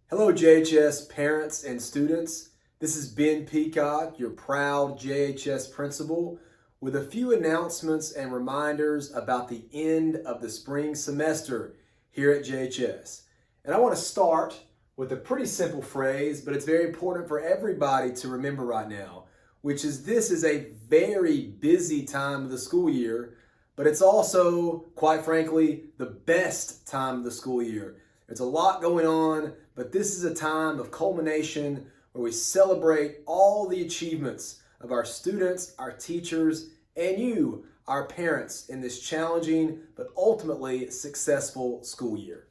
Hello JHS parents and students. This is Ben Peacock, your proud JHS principal, with a few announcements and reminders about the end of the spring semester here at JHS. And I want to start with a pretty simple phrase, but it's very important for everybody to remember right now, which is this is a very busy time of the school year, but it's also, quite frankly, the best time of the school year. There's a lot going on, but this is a time of culmination where we celebrate all the achievements of our students, our teachers, and you, our parents, in this challenging but ultimately successful school year.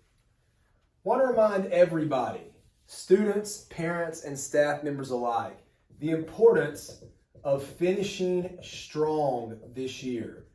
I want to remind everybody, students, parents, and staff members alike, the importance of finishing strong this year.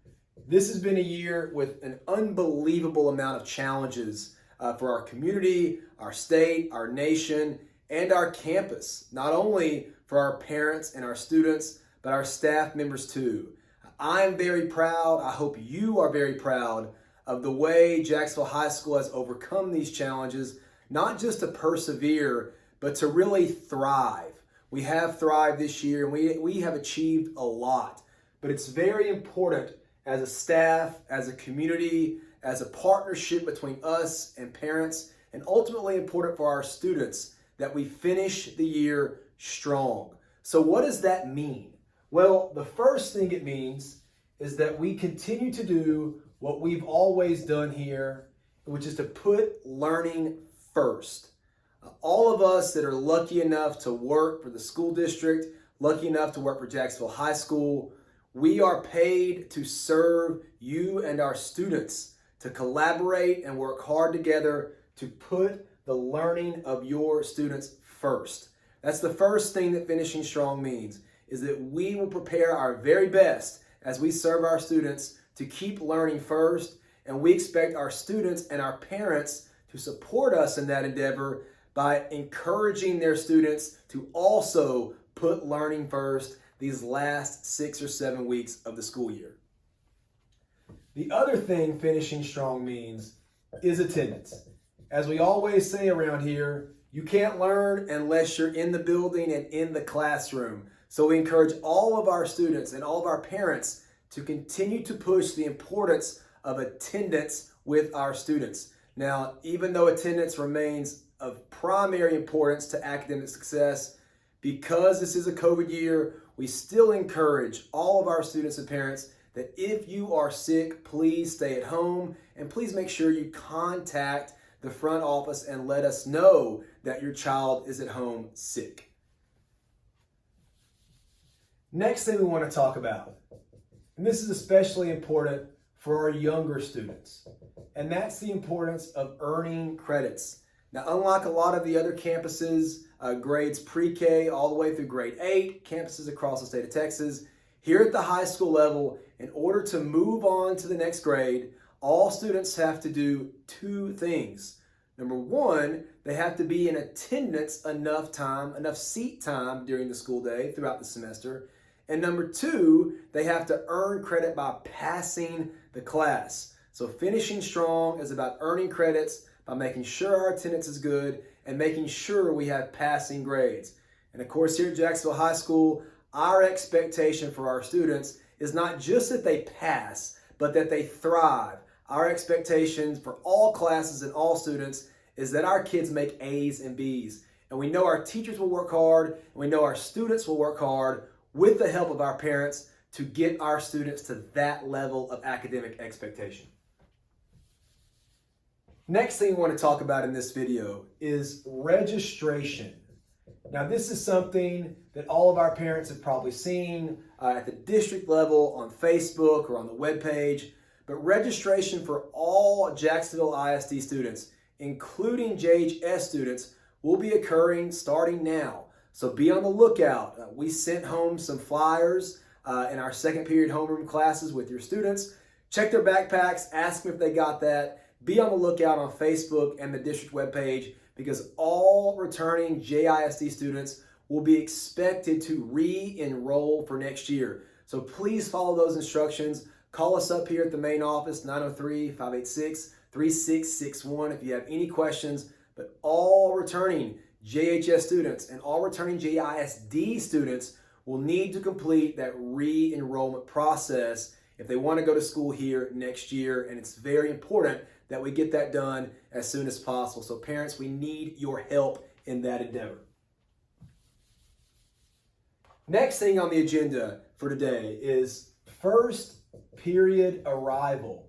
This has been a year with an unbelievable amount of challenges for our community, our state, our nation, and our campus. Not only for our parents and our students, but our staff members too. I am very proud, I hope you are very proud of the way Jacksonville High School has overcome these challenges, not just to persevere, but to really thrive. We have thrived this year and we have achieved a lot, but it's very important as a staff, as a community, as a partnership between us and parents, and ultimately important for our students that we finish the year strong. So what does that mean? Well, the first thing it means is that we continue to do what we've always done here, which is to put learning first. All of us that are lucky enough to work for the school district, lucky enough to work for Jacksonville High School, we are paid to serve you and our students, to collaborate and work hard together to put the learning of your students first. That's the first thing that finishing strong means, is that we will prepare our very best as we serve our students to keep learning first, and we expect our students and our parents to support us in that endeavor by encouraging their students to also put learning first these last 6 or 7 weeks of the school year. The other thing finishing strong means is attendance. As we always say around here, you can't learn unless you're in the building and in the classroom. So we encourage all of our students and all of our parents to continue to push the importance of attendance with our students. Now, even though attendance remains of primary importance to academic success, because this is a COVID year, we still encourage all of our students and parents that if you are sick, please stay at home and please make sure you contact the front office and let us know that your child is at home sick. Next thing we want to talk about, and this is especially important for our younger students, and that's the importance of earning credits. Now, unlike a lot of the other campuses, grades pre-K all the way through grade 8, campuses across the state of Texas, here at the high school level, in order to move on to the next grade, all students have to do 2 things. Number 1, they have to be in attendance enough seat time during the school day throughout the semester. And number 2, they have to earn credit by passing the class. So finishing strong is about earning credits by making sure our attendance is good and making sure we have passing grades. And of course, here at Jacksonville High School, our expectation for our students is not just that they pass, but that they thrive. Our expectations for all classes and all students is that our kids make A's and B's. And we know our teachers will work hard, and we know our students will work hard with the help of our parents to get our students to that level of academic expectation. Next thing we want to talk about in this video is registration. Now, this is something that all of our parents have probably seen at the district level on Facebook or on the webpage, but registration for all Jacksonville ISD students, including JHS students, will be occurring starting now. So be on the lookout. We sent home some flyers in our second period homeroom classes with your students. Check their backpacks, ask them if they got that. Be on the lookout on Facebook and the district webpage, because all returning JISD students will be expected to re-enroll for next year. So please follow those instructions. Call us up here at the main office, 903-586-3661 if you have any questions. but all returning JHS students and all returning JISD students will need to complete that re-enrollment process if they want to go to school here next year, and it's very important that we get that done as soon as possible. So parents, we need your help in that endeavor. Next thing on the agenda for today is first period arrival.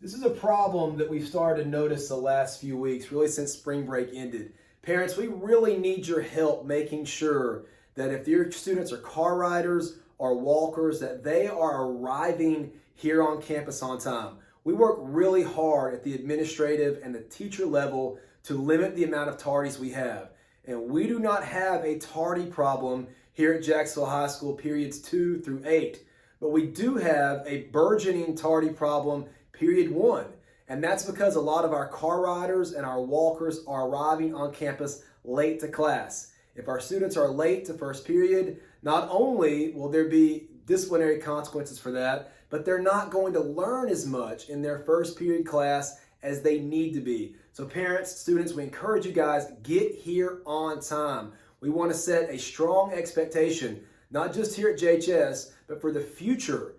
This is a problem that we've started to notice the last few weeks, really since spring break ended. Parents, we really need your help making sure that if your students are car riders or walkers, that they are arriving here on campus on time. We work really hard at the administrative and the teacher level to limit the amount of tardies we have. And we do not have a tardy problem here at Jacksonville High School periods 2 through 8. But we do have a burgeoning tardy problem period 1. And that's because a lot of our car riders and our walkers are arriving on campus late to class. If our students are late to first period, not only will there be disciplinary consequences for that, but they're not going to learn as much in their first period class as they need to be. So parents, students, we encourage you guys, get here on time. We want to set a strong expectation, not just here at JHS, but for the future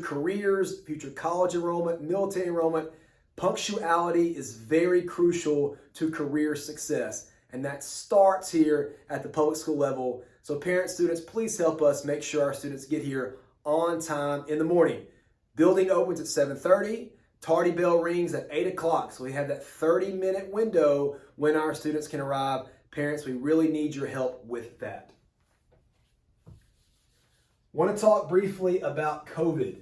careers, future college enrollment, military enrollment. Punctuality is very crucial to career success, and that starts here at the public school level. So parents, students, please help us make sure our students get here on time in the morning. Building opens at 7:30, tardy bell rings at 8 o'clock. So we have that 30-minute window when our students can arrive. Parents, we really need your help with that. Want to talk briefly about COVID.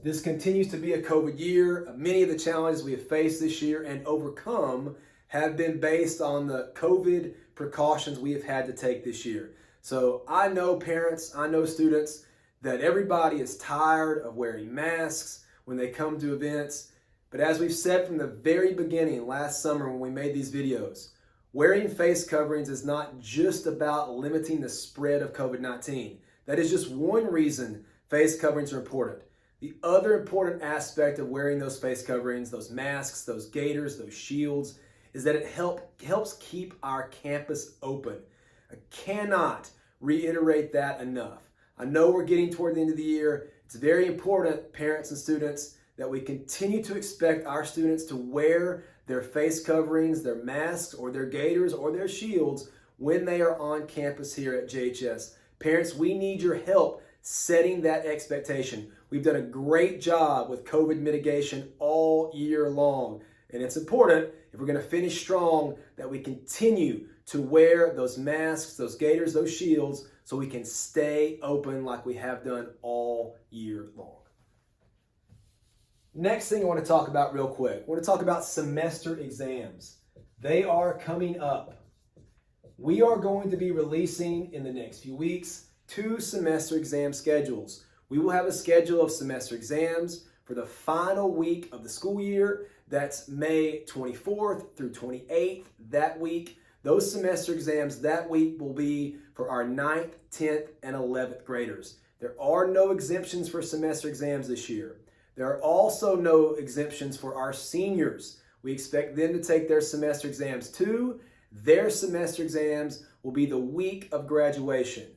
This continues to be a COVID year. Many of the challenges we have faced this year and overcome have been based on the COVID precautions we have had to take this year. So I know parents, I know students, that everybody is tired of wearing masks when they come to events. But as we've said from the very beginning last summer when we made these videos, wearing face coverings is not just about limiting the spread of COVID-19. That is just one reason face coverings are important. The other important aspect of wearing those face coverings, those masks, those gaiters, those shields, is that it helps keep our campus open. I cannot reiterate that enough. I know we're getting toward the end of the year. It's very important, parents and students, that we continue to expect our students to wear their face coverings, their masks, or their gaiters, or their shields when they are on campus here at JHS. Parents, we need your help setting that expectation. We've done a great job with COVID mitigation all year long. And it's important, if we're going to finish strong, that we continue to wear those masks, those gaiters, those shields, so we can stay open like we have done all year long. Next thing I want to talk about real quick, I want to talk about semester exams. They are coming up. We are going to be releasing in the next few weeks 2 semester exam schedules. We will have a schedule of semester exams for the final week of the school year. That's May 24th through 28th that week. Those semester exams that week will be for our 9th, 10th, and 11th graders. There are no exemptions for semester exams this year. There are also no exemptions for our seniors. We expect them to take their semester exams too. Their semester exams will be the week of graduation.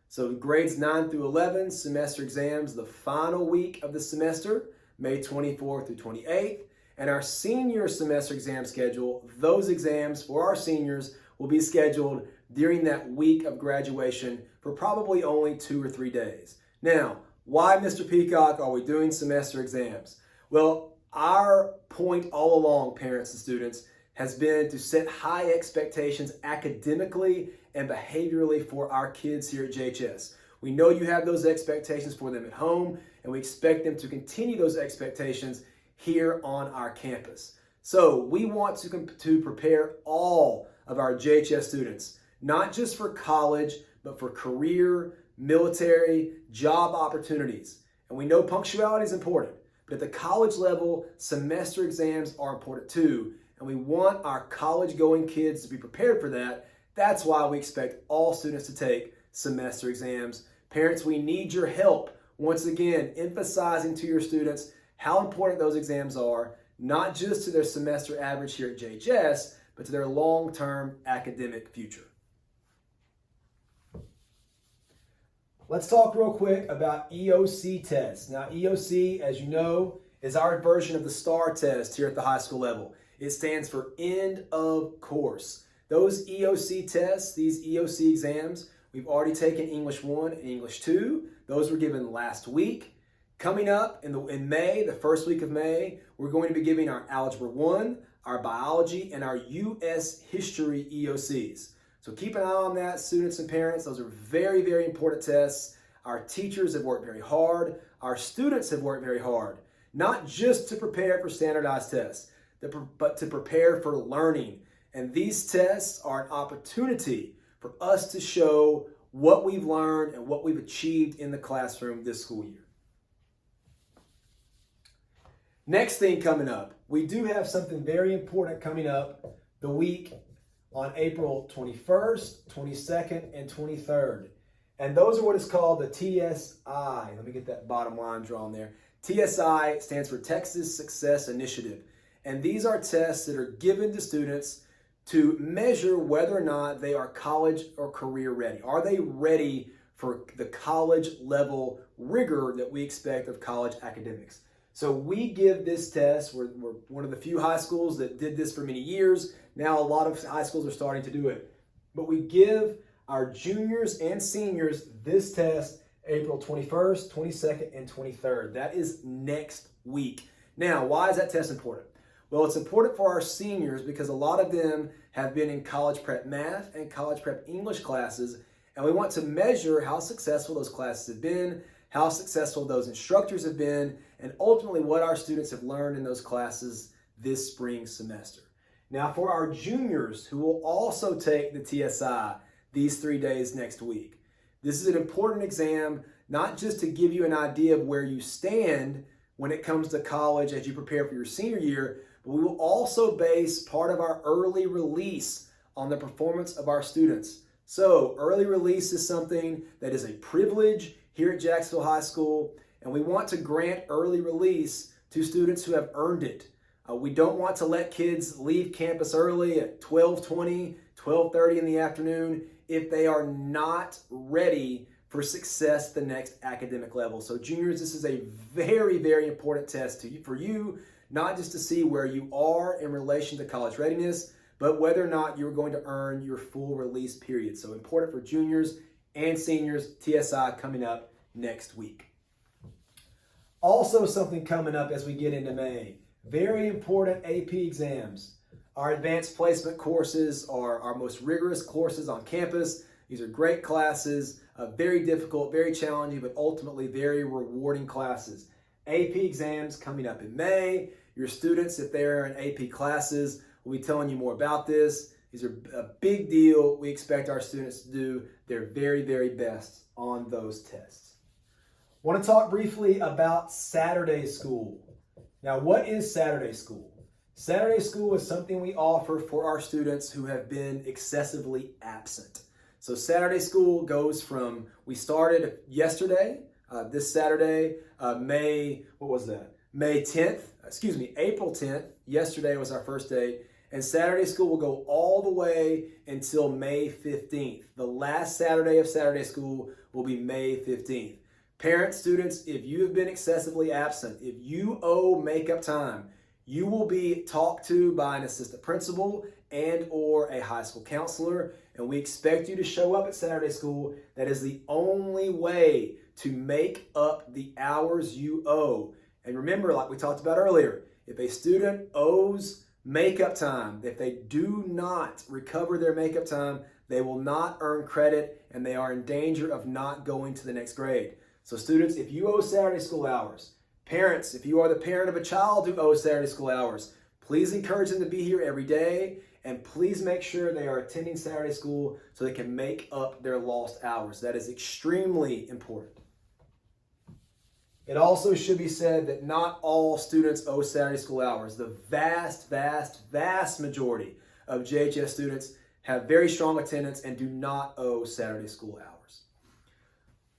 So grades 9 through 11, semester exams, the final week of the semester, May 24th through 28th. And our senior semester exam schedule, those exams for our seniors will be scheduled during that week of graduation for probably only 2 or 3 days. Now, why, Mr. Peacock, are we doing semester exams? Well, our point all along, parents and students, has been to set high expectations academically and behaviorally for our kids here at JHS. We know you have those expectations for them at home, and we expect them to continue those expectations here on our campus. So we want to prepare all of our JHS students, not just for college, but for career, military, job opportunities. And we know punctuality is important, but at the college level, semester exams are important too. And we want our college-going kids to be prepared for that. That's why we expect all students to take semester exams. Parents, we need your help. Once again, emphasizing to your students how important those exams are, not just to their semester average here at JHS, but to their long-term academic future. Let's talk real quick about EOC tests. Now, EOC, as you know, is our version of the STAR test here at the high school level. It stands for End of Course. Those EOC tests, these EOC exams, we've already taken English 1 and English 2. Those were given last week. Coming up in May, the first week of May, we're going to be giving our Algebra 1, our Biology, and our U.S. History EOCs. So keep an eye on that, students and parents. Those are very, very important tests. Our teachers have worked very hard. Our students have worked very hard, not just to prepare for standardized tests, but to prepare for learning. And these tests are an opportunity for us to show what we've learned and what we've achieved in the classroom this school year. Next thing coming up, we do have something very important coming up the week on April 21st, 22nd, and 23rd. And those are what is called the TSI. Let me get that bottom line drawn there. TSI stands for Texas Success Initiative. And these are tests that are given to students to measure whether or not they are college or career ready. Are they ready for the college level rigor that we expect of college academics? So we give this test. We're one of the few high schools that did this for many years. Now a lot of high schools are starting to do it. But we give our juniors and seniors this test April 21st, 22nd, and 23rd. That is next week. Now, why is that test important? Well, it's important for our seniors because a lot of them have been in college prep math and college prep English classes, and we want to measure how successful those classes have been, how successful those instructors have been, and ultimately what our students have learned in those classes this spring semester. Now, for our juniors who will also take the TSI these 3 days next week, this is an important exam, not just to give you an idea of where you stand when it comes to college as you prepare for your senior year, but we will also base part of our early release on the performance of our students. So early release is something that is a privilege here at Jacksonville High School, and we want to grant early release to students who have earned it. We don't want to let kids leave campus early at 12:20, 12:30 in the afternoon if they are not ready for success the next academic level. So juniors, this is a very, very important test for you, not just to see where you are in relation to college readiness, but whether or not you're going to earn your full release period. So important for juniors and seniors, TSI coming up next week. Also something coming up as we get into May, very important AP exams. Our advanced placement courses are our most rigorous courses on campus. These are great classes, very difficult, very challenging, but ultimately very rewarding classes. AP exams coming up in May. Your students, if they're in AP classes, will be telling you more about this. These are a big deal. We expect our students to do their very, very best on those tests. I want to talk briefly about Saturday school. Now, what is Saturday school? Saturday school is something we offer for our students who have been excessively absent. So Saturday school goes from, we started yesterday, this Saturday, April 10th. Yesterday was our first day. And Saturday school will go all the way until May 15th. The last Saturday of Saturday school will be May 15th. Parents, students, if you have been excessively absent, if you owe makeup time, you will be talked to by an assistant principal and or a high school counselor, and we expect you to show up at Saturday school. That is the only way to make up the hours you owe. And remember, like we talked about earlier, if a student owes makeup time, if they do not recover their makeup time, they will not earn credit and they are in danger of not going to the next grade. So students, if you owe Saturday school hours, parents, if you are the parent of a child who owes Saturday school hours, please encourage them to be here every day, and please make sure they are attending Saturday school so they can make up their lost hours. That is extremely important. It also should be said that not all students owe Saturday school hours. The vast majority of JHS students have very strong attendance and do not owe Saturday school hours.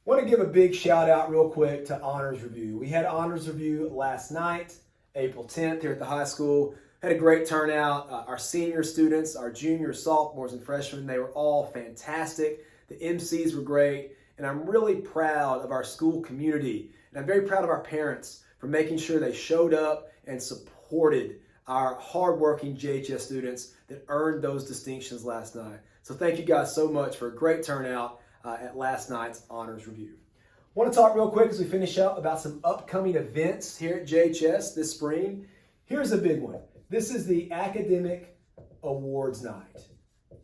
I want to give a big shout out real quick to Honors Review. We had Honors Review last night, April 10th here at the high school. Had a great turnout. Our senior students, our juniors, sophomores, and freshmen, they were all fantastic. The MCs were great, and I'm really proud of our school community, and I'm very proud of our parents for making sure they showed up and supported our hardworking JHS students that earned those distinctions last night. So thank you guys so much for a great turnout at last night's honors review. I want to talk real quick as we finish up about some upcoming events here at JHS this spring. Here's a big one. This is the Academic Awards Night.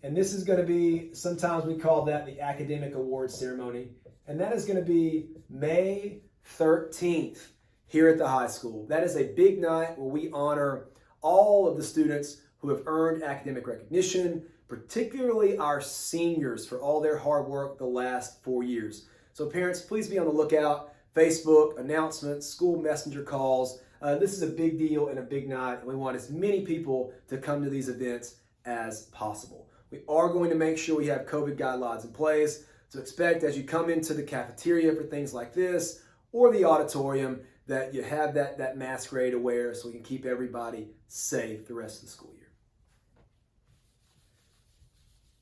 And this is going to be, sometimes we call that the Academic Awards Ceremony. And that is going to be May 13th here at the high school. That is a big night where we honor all of the students who have earned academic recognition, particularly our seniors for all their hard work the last 4 years. So parents, please be on the lookout. Facebook, announcements, school messenger calls. This is a big deal and a big night, and we want as many people to come to these events as possible. We are going to make sure we have COVID guidelines in place, so expect as you come into the cafeteria for things like this or the auditorium that you have that mask ready to wear so we can keep everybody safe the rest of the school year.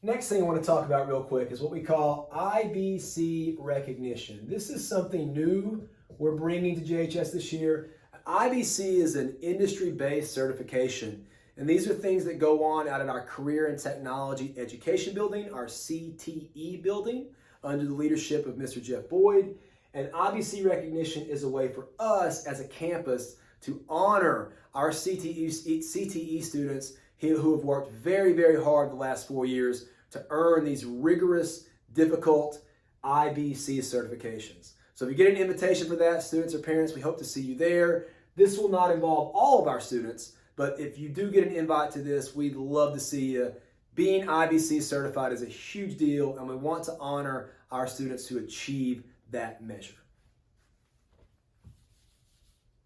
Next thing I want to talk about real quick is what we call IBC Recognition. This is something new we're bringing to JHS this year. IBC is an industry-based certification, and these are things that go on out at our Career and Technology Education Building, our CTE building, under the leadership of Mr. Jeff Boyd. And IBC Recognition is a way for us as a campus to honor our CTE students who have worked very, very hard the last 4 years to earn these rigorous, difficult IBC certifications. So if you get an invitation for that, students or parents, we hope to see you there. This will not involve all of our students, but if you do get an invite to this, we'd love to see you. Being IBC certified is a huge deal, and we want to honor our students who achieve that measure.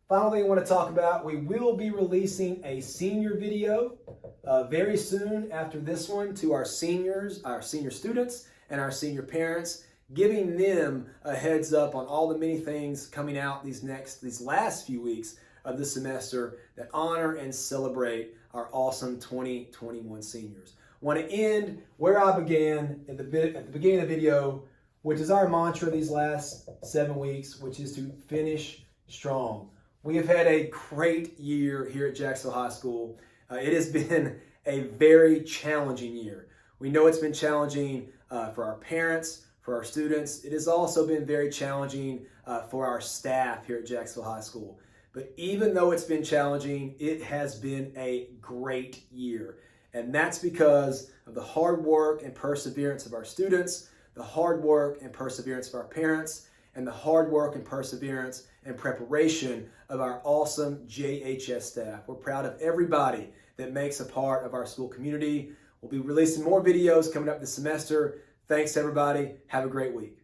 Final thing I want to talk about, we will be releasing a senior video very soon after this one to our senior students and our senior parents, giving them a heads up on all the many things coming out these last few weeks of the semester that honor and celebrate our awesome 2021 seniors. I want to end where I began at the beginning of the video, which is our mantra these last 7 weeks, which is to finish strong. We have had a great year here at Jacksonville High School. It has been a very challenging year. We know it's been challenging for our parents, for our students. It has also been very challenging for our staff here at Jacksonville High School. But even though it's been challenging, it has been a great year. And that's because of the hard work and perseverance of our students, the hard work and perseverance of our parents, and the hard work and perseverance and preparation of our awesome JHS staff. We're proud of everybody that makes a part of our school community. We'll be releasing more videos coming up this semester. Thanks, everybody. Have a great week.